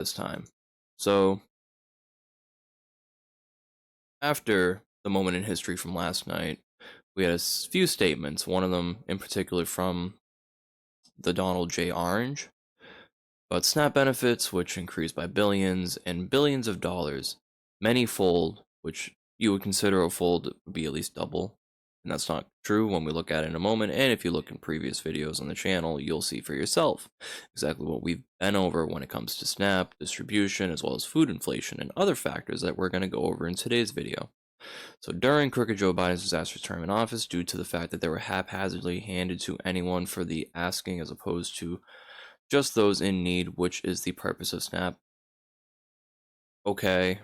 this time. So, after the moment in history from last night, we had a few statements, one of them in particular from the Donald J. Orange, about SNAP benefits, which increased by billions and billions of dollars, many-fold, which you would consider a fold would be at least double. And that's not true when we look at it in a moment. And if you look in previous videos on the channel, you'll see for yourself exactly what we've been over when it comes to SNAP, distribution, as well as food inflation and other factors that we're going to go over in today's video. So during Crooked Joe Biden's disastrous term in office, due to the fact that they were haphazardly handed to anyone for the asking as opposed to just those in need, which is the purpose of SNAP. Okay,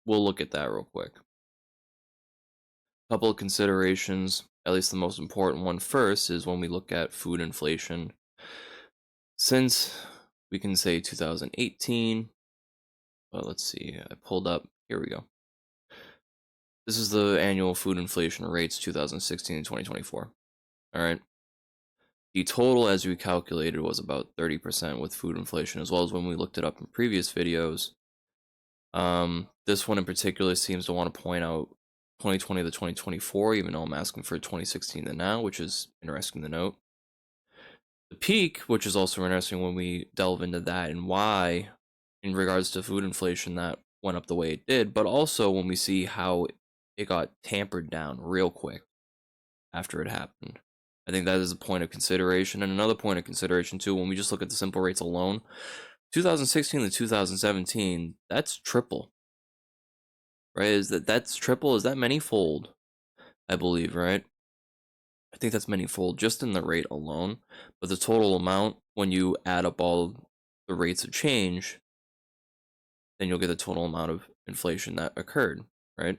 we'll look at that real quick. Couple of considerations, at least the most important one first, is when we look at food inflation. Since we can say 2018, well, let's see, I pulled up, here we go. This is the annual food inflation rates 2016 and 2024. All right. The total, as we calculated, was about 30% with food inflation, as well as when we looked it up in previous videos. This one in particular seems to want to point out 2020 to 2024, even though I'm asking for 2016 to now, which is interesting to note. The peak, which is also interesting when we delve into that and why, in regards to food inflation, that went up the way it did, but also when we see how it got tampered down real quick after it happened. I think that is a point of consideration. And another point of consideration, too, when we just look at the simple rates alone, 2016 to 2017, that's triple. Right? That's triple? Is that many-fold? I believe, right? I think that's many-fold just in the rate alone. But the total amount, when you add up all the rates of change, then you'll get the total amount of inflation that occurred, right?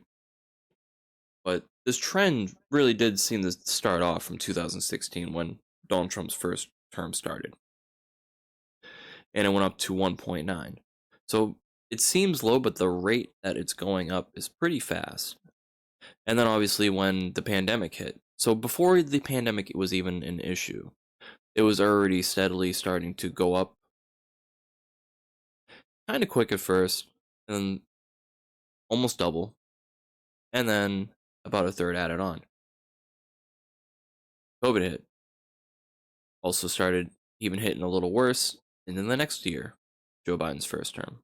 But this trend really did seem to start off from 2016 when Donald Trump's first term started. And it went up to 1.9. So it seems low, but the rate that it's going up is pretty fast. And then obviously when the pandemic hit. So before the pandemic it was even an issue, it was already steadily starting to go up. Kind of quick at first, and almost double. And then about a third added on. COVID hit. Also started even hitting a little worse. And then the next year, Joe Biden's first term.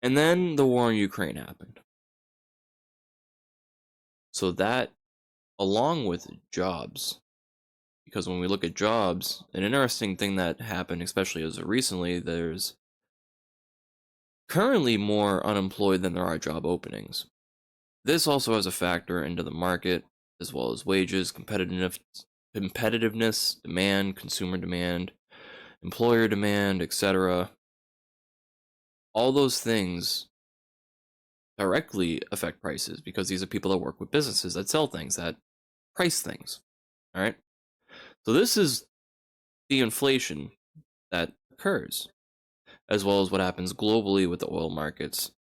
And then the war in Ukraine happened. So that, along with jobs, because when we look at jobs, an interesting thing that happened, especially as of recently, there's currently more unemployed than there are job openings. This also has a factor into the market, as well as wages, competitiveness, demand, consumer demand, employer demand, etc. All those things directly affect prices because these are people that work with businesses that sell things, that price things. All right. So this is the inflation that occurs, as well as what happens globally with the oil markets,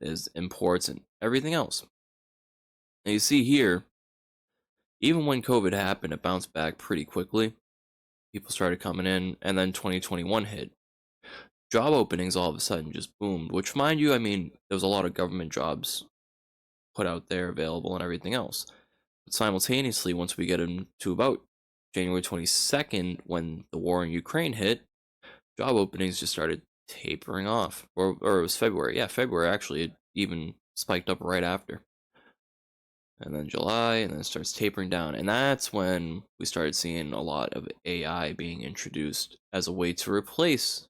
is imports and everything else. And you see here, even when COVID happened, it bounced back pretty quickly. People started coming in, and then 2021 hit. Job openings all of a sudden just boomed, which, mind you, I mean, there was a lot of government jobs put out there available and everything else. But simultaneously, once we get into about January 22nd, when the war in Ukraine hit, job openings just started tapering off. Or it was February. Yeah, February, actually. It even spiked up right after. And then July, and then it starts tapering down. And that's when we started seeing a lot of AI being introduced as a way to replace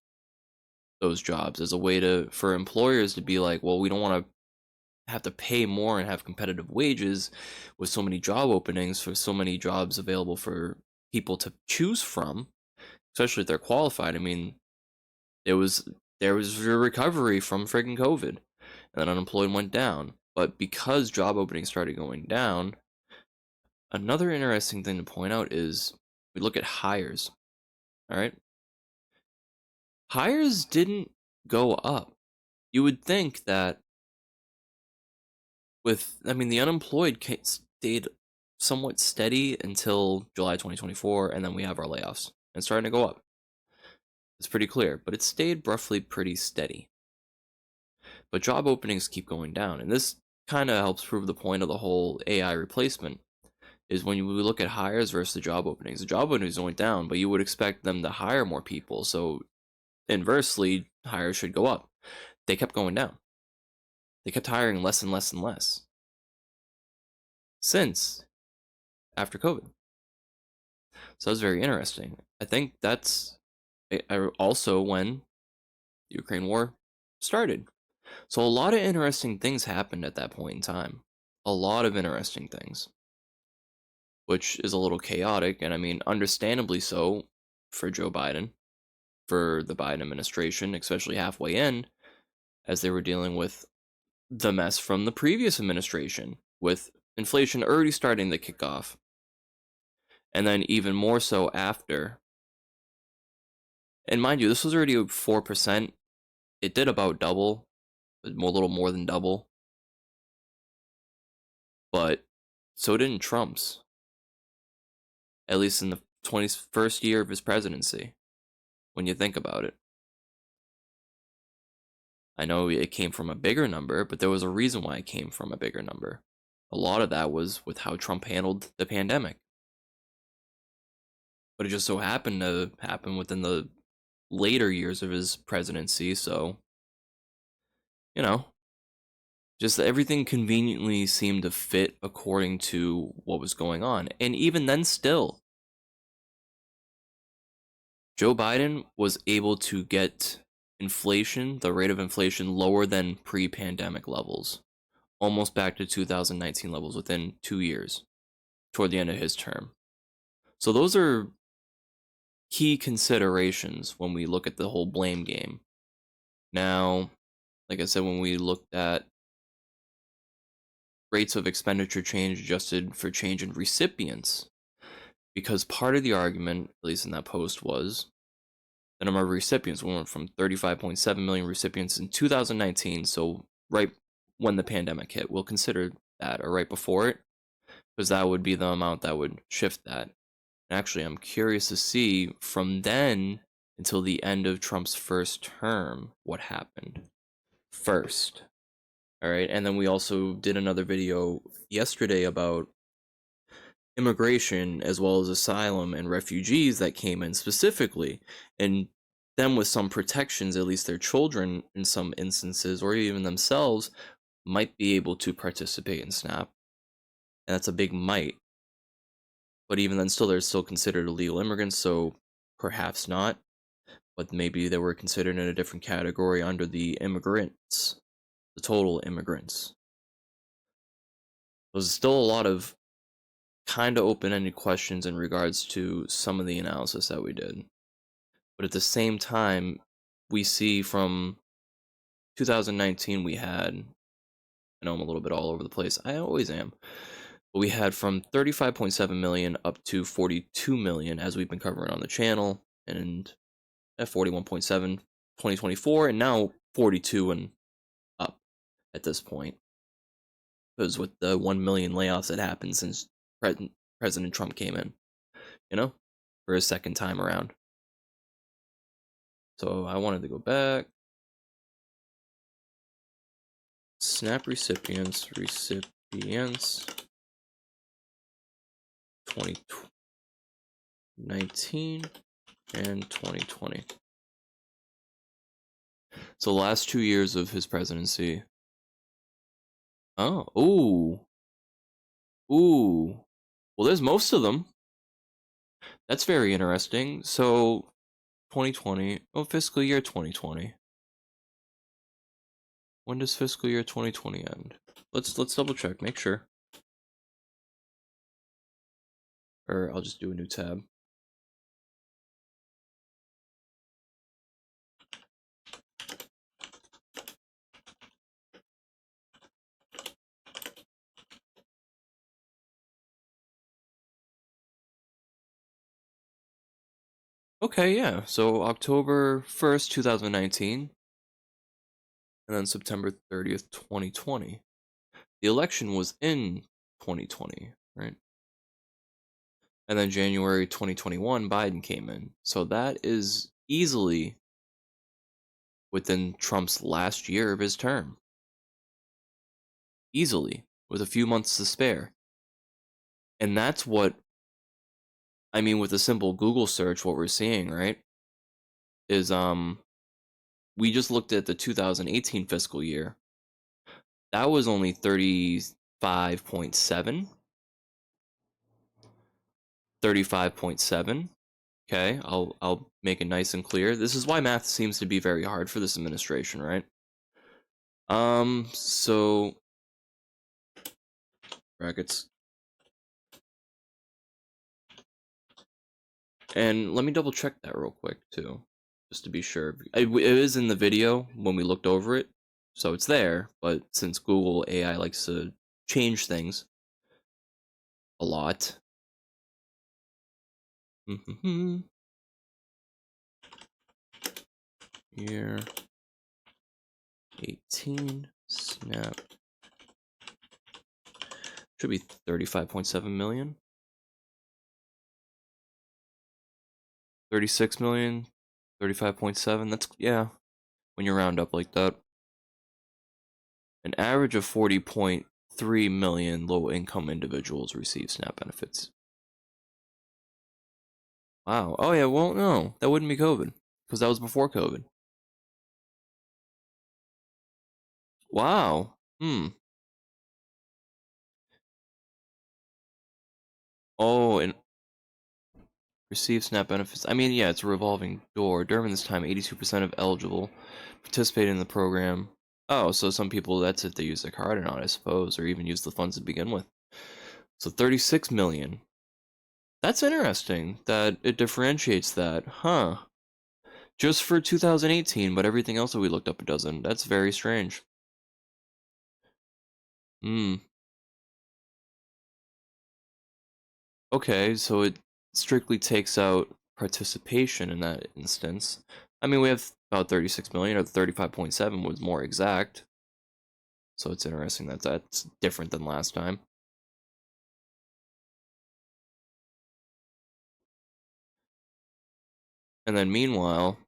those jobs, as a way for employers to be like, well, we don't want to have to pay more and have competitive wages with so many job openings for so many jobs available for people to choose from, especially if they're qualified. I mean, there was a recovery from friggin' COVID, and then unemployment went down. But because job openings started going down, another interesting thing to point out is we look at hires. All right, hires didn't go up. You would think that the unemployed stayed somewhat steady until July 2024, and then we have our layoffs and starting to go up. It's pretty clear, but it stayed roughly pretty steady. But job openings keep going down, and this kind of helps prove the point of the whole AI replacement. Is when we look at hires versus the job openings went down, but you would expect them to hire more people. So inversely, hires should go up. They kept going down. They kept hiring less and less and less since after COVID. So that's very interesting. I think that's also when the Ukraine war started. So a lot of interesting things happened at that point in time. A lot of interesting things, which is a little chaotic, and I mean, understandably so for Joe Biden, for the Biden administration, especially halfway in, as they were dealing with the mess from the previous administration, with inflation already starting to kick off. And then even more so after. And mind you, this was already 4%. It did about double, a little more than double. But so didn't Trump's, at least in the 21st year of his presidency, when you think about it. I know it came from a bigger number, but there was a reason why it came from a bigger number. A lot of that was with how Trump handled the pandemic. But it just so happened to happen within the later years of his presidency, so, you know, just everything conveniently seemed to fit according to what was going on. And even then, still, Joe Biden was able to get inflation, the rate of inflation, lower than pre pandemic levels, almost back to 2019 levels within 2 years, toward the end of his term. So, those are key considerations when we look at the whole blame game. Now, like I said, when we looked at rates of expenditure change adjusted for change in recipients, because part of the argument, at least in that post, was the number of recipients. We went from 35.7 million recipients in 2019, so right when the pandemic hit. We'll consider that, or right before it, because that would be the amount that would shift that. And actually, I'm curious to see from then until the end of Trump's first term what happened first. All right, and then we also did another video yesterday about immigration as well as asylum and refugees that came in specifically, and them with some protections, at least their children in some instances, or even themselves, might be able to participate in SNAP. And that's a big might. But even then, still, they're still considered illegal immigrants, so perhaps not. But maybe they were considered in a different category under the immigrants, the total immigrants. There's still a lot of kind of open-ended questions in regards to some of the analysis that we did. But at the same time, we see from 2019 we had, I know I'm a little bit all over the place, I always am, but we had from 35.7 million up to 42 million, as we've been covering on the channel, and at 41.7 2024, and now 42 and up at this point, because with the 1 million layoffs that happened since President Trump came in, for his second time around. So I wanted to go back. SNAP recipients 2019 and 2020. So the last 2 years of his presidency. Oh, ooh. Well, there's most of them. That's very interesting. So 2020, fiscal year 2020. When does fiscal year 2020 end? Let's double check, make sure. Or I'll just do a new tab. Okay, yeah. So October 1st, 2019, and then September 30th, 2020. The election was in 2020, right? And then January 2021, Biden came in. So that is easily within Trump's last year of his term. Easily, with a few months to spare. And that's what, I mean, with a simple Google search, what we're seeing, right, is we just looked at the 2018 fiscal year. That was only 35.7. 35.7. Okay, I'll make it nice and clear. This is why math seems to be very hard for this administration, right? So brackets. And let me double check that real quick too, just to be sure. It is in the video when we looked over it, so it's there. But since Google AI likes to change things a lot, year 18 snap should be 35.7 million. 36 million, 35.7. That's, yeah, when you round up like that. An average of 40.3 million low income individuals receive SNAP benefits. Wow. Oh, yeah, well, no, that wouldn't be COVID because that was before COVID. Wow. Oh, and receive SNAP benefits. I mean, yeah, it's a revolving door. During this time, 82% of eligible participated in the program. Oh, so some people, that's if they use their card or not, I suppose, or even use the funds to begin with. So 36 million. That's interesting that it differentiates that, huh? Just for 2018, but everything else that we looked up it doesn't. That's very strange. Okay, so it strictly takes out participation in that instance. I mean, we have about 36 million, or 35.7 was more exact. So it's interesting that that's different than last time. And then meanwhile,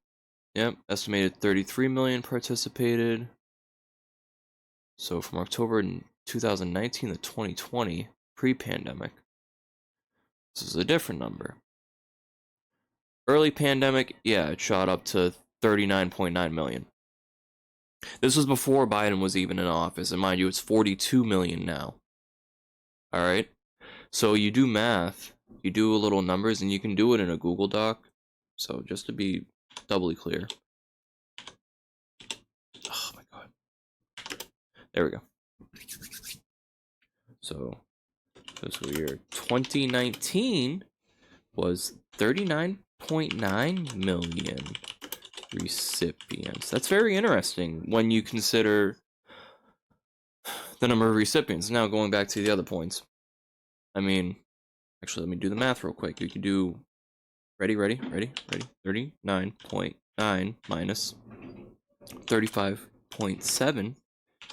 yep, estimated 33 million participated. So from October 2019 to 2020, pre-pandemic, this is a different number. Early pandemic, yeah, it shot up to 39.9 million. This was before Biden was even in office, and mind you, it's 42 million now. All right, so you do math, you do a little numbers, and you can do it in a Google Doc. So just to be doubly clear. Oh my god. There we go. So fiscal year 2019 was 39.9 million recipients. That's very interesting when you consider the number of recipients. Now, going back to the other points, I mean, actually, let me do the math real quick. You can do, ready, 39.9 minus 35.7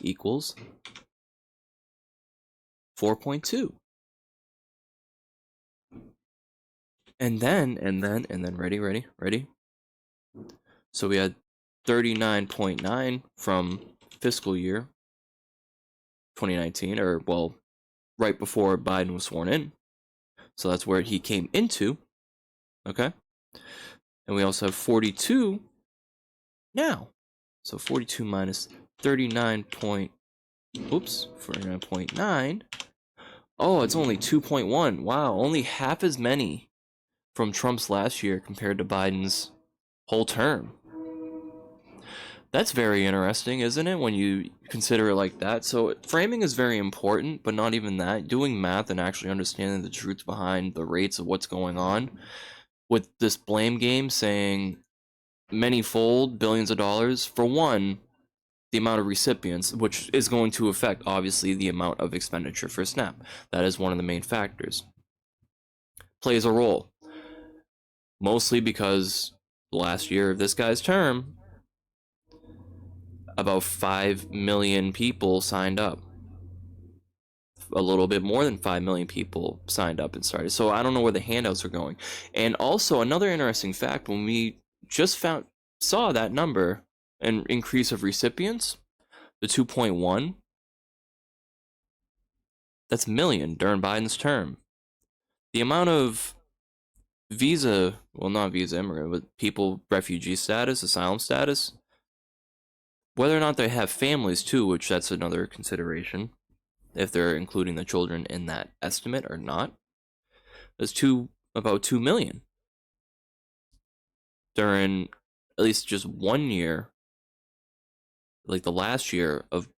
equals 4.2. And then, ready. So we had 39.9 from fiscal year 2019, or, well, right before Biden was sworn in. So that's where he came into, okay? And we also have 42 now. So 42 minus 49.9. Oh, it's only 2.1. Wow, only half as many from Trump's last year compared to Biden's whole term. That's very interesting, isn't it, when you consider it like that? So framing is very important, but not even that. Doing math and actually understanding the truth behind the rates of what's going on with this blame game, saying many-fold, billions of dollars, for one, the amount of recipients, which is going to affect, obviously, the amount of expenditure for SNAP. That is one of the main factors. Plays a role. Mostly because last year of this guy's term, about 5 million people signed up. A little bit more than 5 million people signed up and started. So I don't know where the handouts are going. And also, another interesting fact, when we just saw that number, an increase of recipients, the 2.1, that's million during Biden's term. The amount of not visa immigrant, but people, refugee status, asylum status, whether or not they have families too, which that's another consideration, if they're including the children in that estimate or not, is about 2 million during at least just 1 year, like the last year of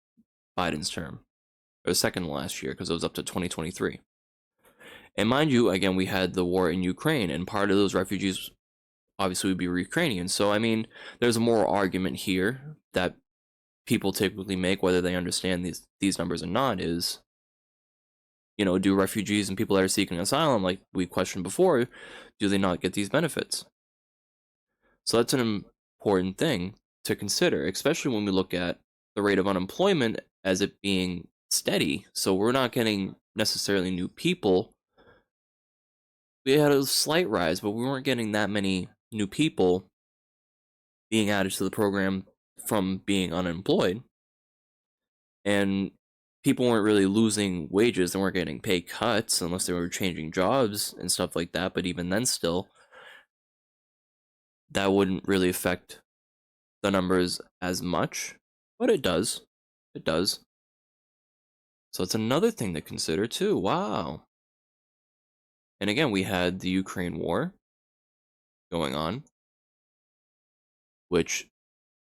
Biden's term, or the second last year, because it was up to 2023. And mind you, again, we had the war in Ukraine, and part of those refugees obviously would be Ukrainian. So, I mean, there's a moral argument here that people typically make, whether they understand these numbers or not, is, do refugees and people that are seeking asylum, like we questioned before, do they not get these benefits? So that's an important thing to consider, especially when we look at the rate of unemployment as it being steady. So we're not getting necessarily new people. We had a slight rise, but we weren't getting that many new people being added to the program from being unemployed. And people weren't really losing wages. They weren't getting pay cuts unless they were changing jobs and stuff like that. But even then, still, that wouldn't really affect the numbers as much. But it does. It does. So it's another thing to consider too. Wow. And again, we had the Ukraine war going on, which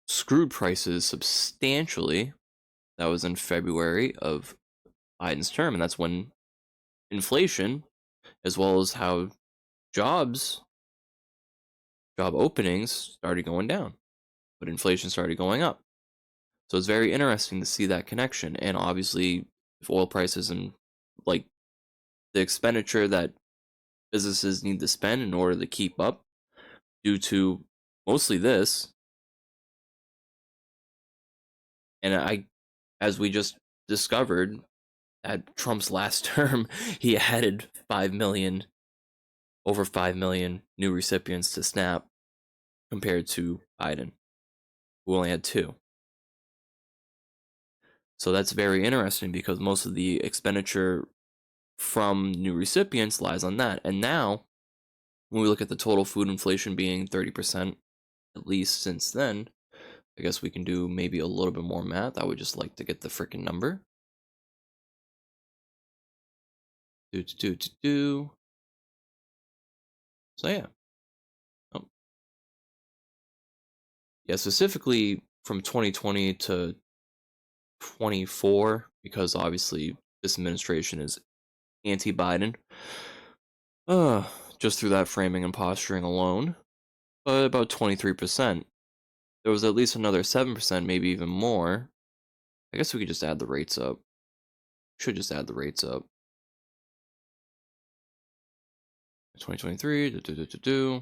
screwed prices substantially. That was in February of Biden's term, and that's when inflation, as well as how job openings started going down, but inflation started going up. So it's very interesting to see that connection. And obviously, if oil prices and like the expenditure that businesses need to spend in order to keep up, due to mostly this, and as we just discovered, at Trump's last term, he added over 5 million new recipients to SNAP compared to Biden, who only had 2. So that's very interesting because most of the expenditure from new recipients lies on that. And now, when we look at the total food inflation being 30% at least since then, I guess we can do maybe a little bit more math. I would just like to get the freaking number. So yeah. Oh. Yeah, specifically from 2020 to 24, because obviously this administration is anti-Biden. Just through that framing and posturing alone, but about 23%. There was at least another 7%, maybe even more. I guess we could just add the rates up. Should just add the rates up. 2023,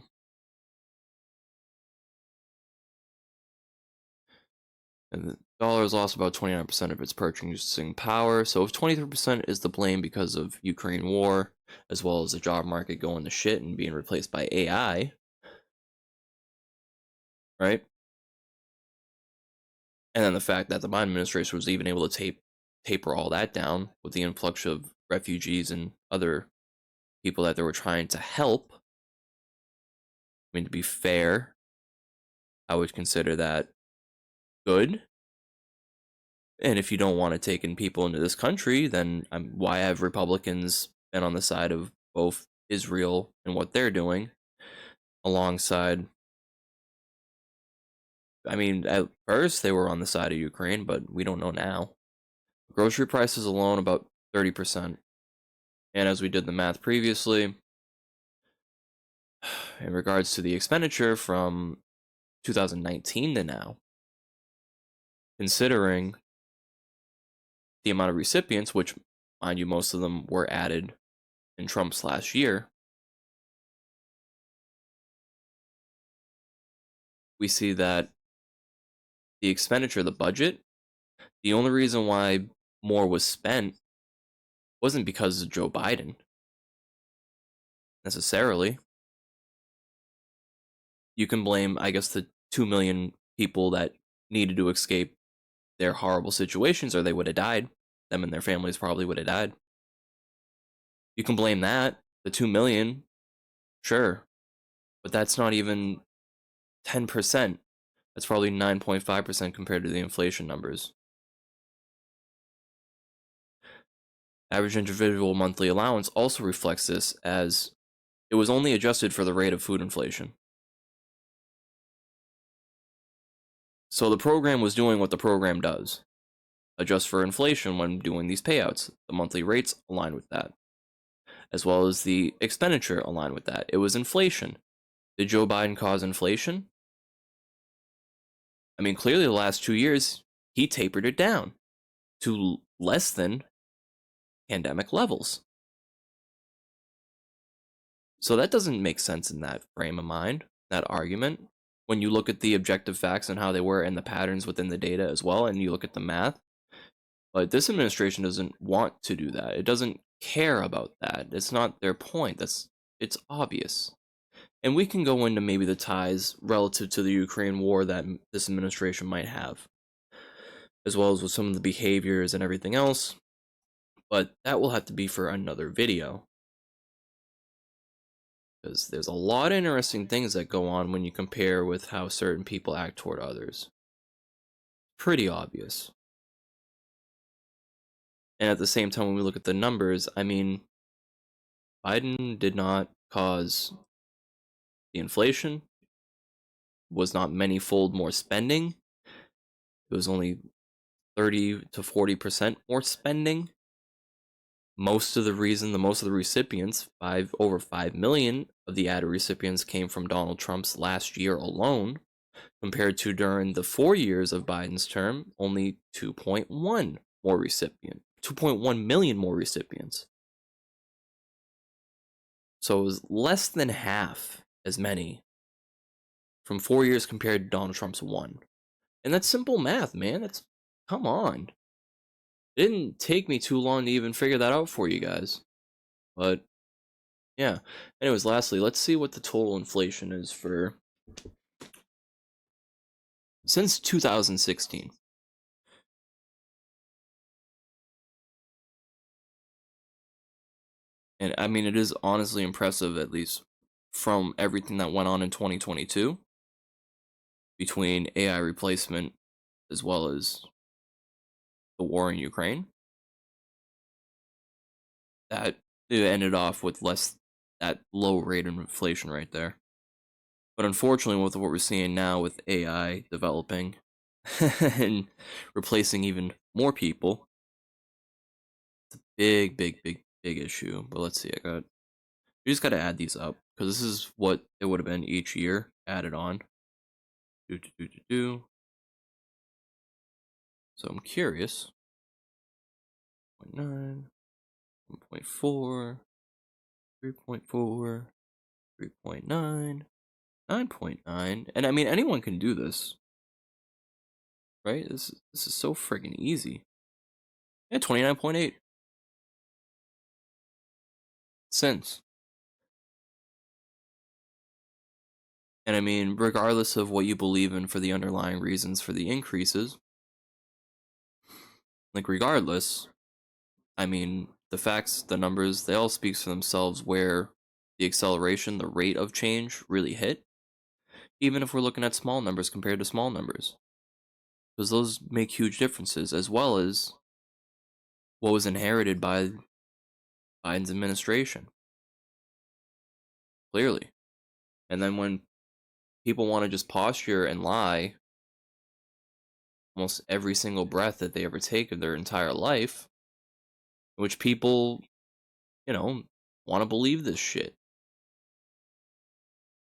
And the dollar has lost about 29% of its purchasing power. So if 23% is the blame because of Ukraine war, as well as the job market going to shit and being replaced by AI, right? And then the fact that the Biden administration was even able to taper all that down with the influx of refugees and other people that they were trying to help. I mean, to be fair, I would consider that good. And if you don't want to take in people into this country, then why have Republicans been on the side of both Israel and what they're doing alongside? I mean, at first they were on the side of Ukraine, but we don't know now. Grocery prices alone about 30%. And as we did the math previously, in regards to the expenditure from 2019 to now, considering the amount of recipients, which, mind you, most of them were added in Trump's last year, we see that the expenditure, the budget, the only reason why more was spent wasn't because of Joe Biden necessarily. you can blame, I guess, the 2 million people that needed to escape their horrible situations, or they would have died. Them and their families probably would have died. You can blame that, the 2 million, sure, but that's not even 10%. That's probably 9.5% compared to the inflation numbers. Average individual monthly allowance also reflects this, as it was only adjusted for the rate of food inflation. So the program was doing what the program does, adjust for inflation when doing these payouts. The monthly rates align with that, as well as the expenditure align with that. It was inflation. Did Joe Biden cause inflation? I mean, clearly the last 2 years, he tapered it down to less than pandemic levels. So that doesn't make sense in that frame of mind, that argument. When you look at the objective facts and how they were and the patterns within the data as well, and you look at the math, but this administration doesn't want to do that. It doesn't care about that. It's not their point. It's obvious. And we can go into maybe the ties relative to the Ukraine war that this administration might have, as well as with some of the behaviors and everything else. But that will have to be for another video, because there's a lot of interesting things that go on when you compare with how certain people act toward others. Pretty obvious. And at the same time, when we look at the numbers, I mean, Biden did not cause the inflation, was not many-fold more spending. It was only 30 to 40% more spending. Most of the recipients, over 5 million of the added recipients, came from Donald Trump's last year alone, compared to during the 4 years of Biden's term, only 2.1 million more recipients. So it was less than half as many from 4 years compared to Donald Trump's 1. And that's simple math, man. Come on. It didn't take me too long to even figure that out for you guys. But yeah. Anyways, lastly, let's see what the total inflation is for since 2016. And I mean, it is honestly impressive, at least from everything that went on in 2022 between AI replacement as well as the war in Ukraine. That it ended off with that low rate of inflation right there. But unfortunately, with what we're seeing now with AI developing and replacing even more people, it's a big issue. But let's see, we just got to add these up, because this is what it would have been each year added on. So I'm curious. 0.9, 1.4, 3.4, 3.9, 9.9, and I mean, anyone can do this, right? This is so friggin' easy. Yeah, 29.8 cents. And I mean, regardless of what you believe in for the underlying reasons for the increases, like regardless, I mean, the facts, the numbers, they all speak for themselves where the acceleration, the rate of change really hit, even if we're looking at small numbers compared to small numbers. Because those make huge differences, as well as what was inherited by Biden's administration. Clearly. And then when people want to just posture and lie almost every single breath that they ever take of their entire life, which people, want to believe this shit.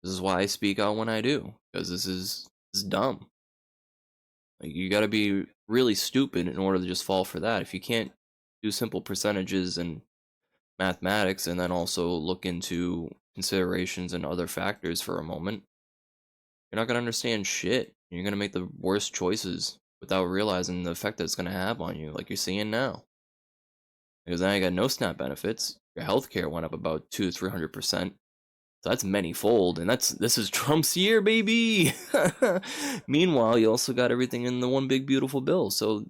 This is why I speak out when I do, because this is dumb. Like, you gotta be really stupid in order to just fall for that. If you can't do simple percentages and mathematics and then also look into considerations and other factors for a moment, you're not gonna understand shit. You're gonna make the worst choices without realizing the effect that it's gonna have on you, like you're seeing now. Because now you got no SNAP benefits. Your healthcare went up about 200 to 300%. So that's many-fold, and this is Trump's year, baby. Meanwhile, you also got everything in the one big beautiful bill. So,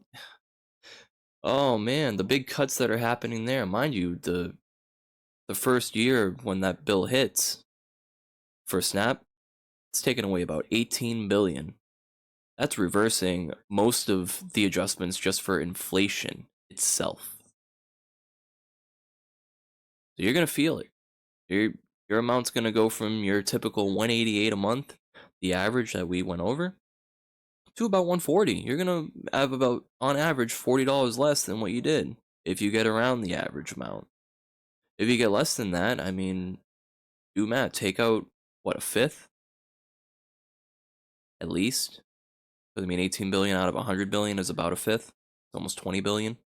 oh man, the big cuts that are happening there, mind you, the first year when that bill hits for SNAP, it's taken away about 18 billion. That's reversing most of the adjustments just for inflation itself. So you're gonna feel it. Your amount's gonna go from your typical 188 a month, the average that we went over, to about 140. You're gonna have about, on average, $40 less than what you did if you get around the average amount. If you get less than that, I mean, do math. Take out what, a fifth at least. I mean, 18 billion out of 100 billion is about a fifth. It's almost 20 billion.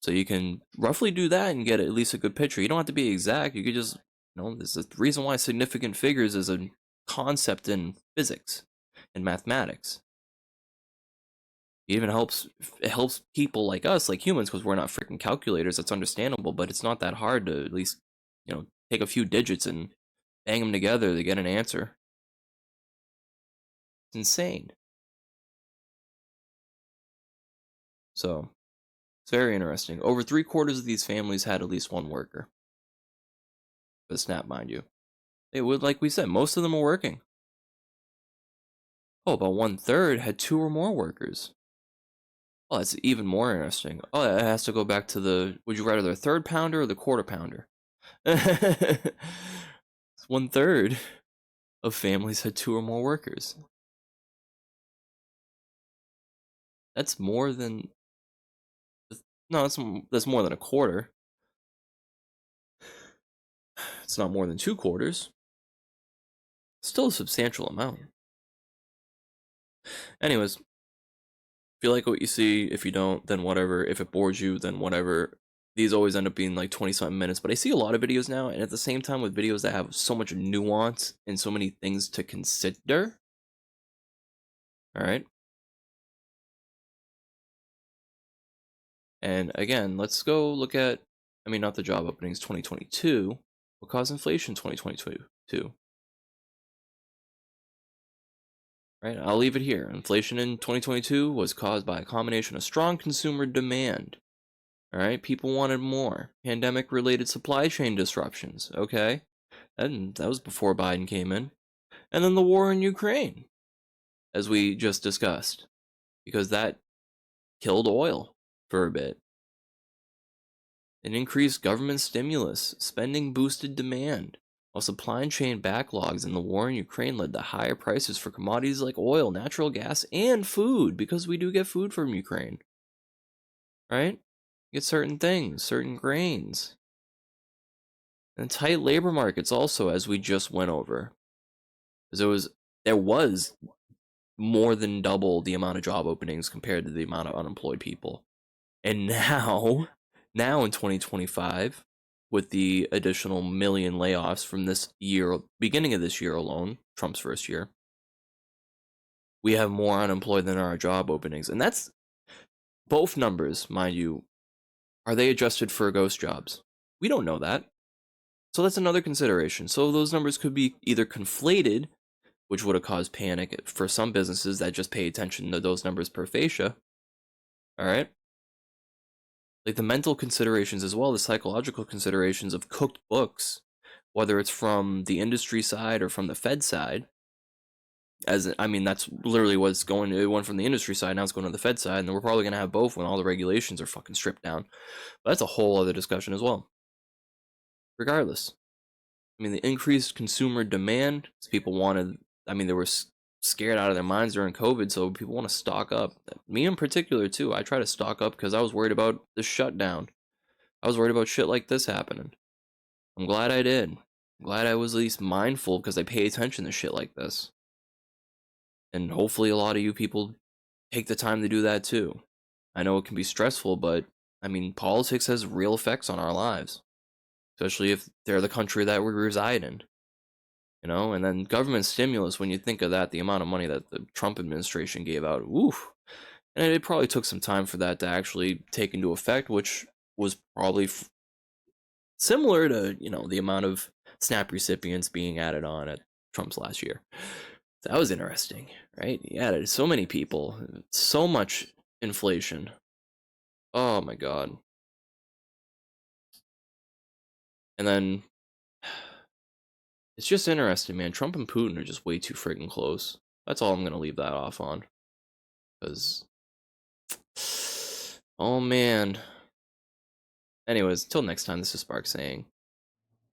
So you can roughly do that and get at least a good picture. You don't have to be exact. You could just, there's a reason why significant figures is a concept in physics and mathematics. It helps people like us, like humans, because we're not freaking calculators. That's understandable, but it's not that hard to at least, take a few digits and bang them together to get an answer. It's insane. So it's very interesting. Over 3/4 of these families had at least one worker. For the SNAP, mind you. They would, like we said, most of them are working. Oh, about 1/3 had two or more workers. Oh, that's even more interesting. Oh, it has to go back to would you rather the third pounder or the quarter pounder? It's 1/3 of families had two or more workers. That's more than, no, that's more than a quarter. It's not more than 2/4. Still a substantial amount. Anyways, if you like what you see, if you don't, then whatever. If it bores you, then whatever. These always end up being like 20-something minutes, but I see a lot of videos now, and at the same time with videos that have so much nuance and so many things to consider. All right. And again, let's go look at, I mean, not the job openings 2022, what caused inflation 2022. Right? I'll leave it here. Inflation in 2022 was caused by a combination of strong consumer demand. All right, people wanted more. Pandemic related supply chain disruptions. Okay. And that was before Biden came in. And then the war in Ukraine, as we just discussed, because that killed oil for a bit. An increased government stimulus, spending boosted demand, while supply chain backlogs and the war in Ukraine led to higher prices for commodities like oil, natural gas, and food, because we do get food from Ukraine. Right? Get certain things, certain grains. And tight labor markets also, as we just went over. Because there was more than double the amount of job openings compared to the amount of unemployed people. And now in 2025, with the additional million layoffs from this year, beginning of this year alone, Trump's first year, we have more unemployed than our job openings. And that's both numbers, mind you. Are they adjusted for ghost jobs? We don't know that. So that's another consideration. So those numbers could be either conflated, which would have caused panic for some businesses that just pay attention to those numbers per fascia. All right. Like the mental considerations as well, the psychological considerations of cooked books, whether it's from the industry side or from the Fed side. I mean, that's literally what's going. It went from the industry side, now it's going to the Fed side, and we're probably going to have both when all the regulations are fucking stripped down. But that's a whole other discussion as well. Regardless, I mean, the increased consumer demand, people wanted, I mean, they were scared out of their minds during COVID, so people want to stock up. Me in particular, too. I try to stock up because I was worried about the shutdown. I was worried about shit like this happening. I'm glad I did. I'm glad I was at least mindful because I pay attention to shit like this. And hopefully a lot of you people take the time to do that too. I know it can be stressful, but I mean, politics has real effects on our lives, especially if they're the country that we reside in. And then government stimulus, when you think of that, the amount of money that the Trump administration gave out, oof. And it probably took some time for that to actually take into effect, which was probably similar to, the amount of SNAP recipients being added on at Trump's last year. That was interesting, right? He added so many people, so much inflation. Oh my god. And then it's just interesting, man. Trump and Putin are just way too freaking close. That's all I'm gonna leave that off on. Because, oh man. Anyways, till next time, this is Spark saying,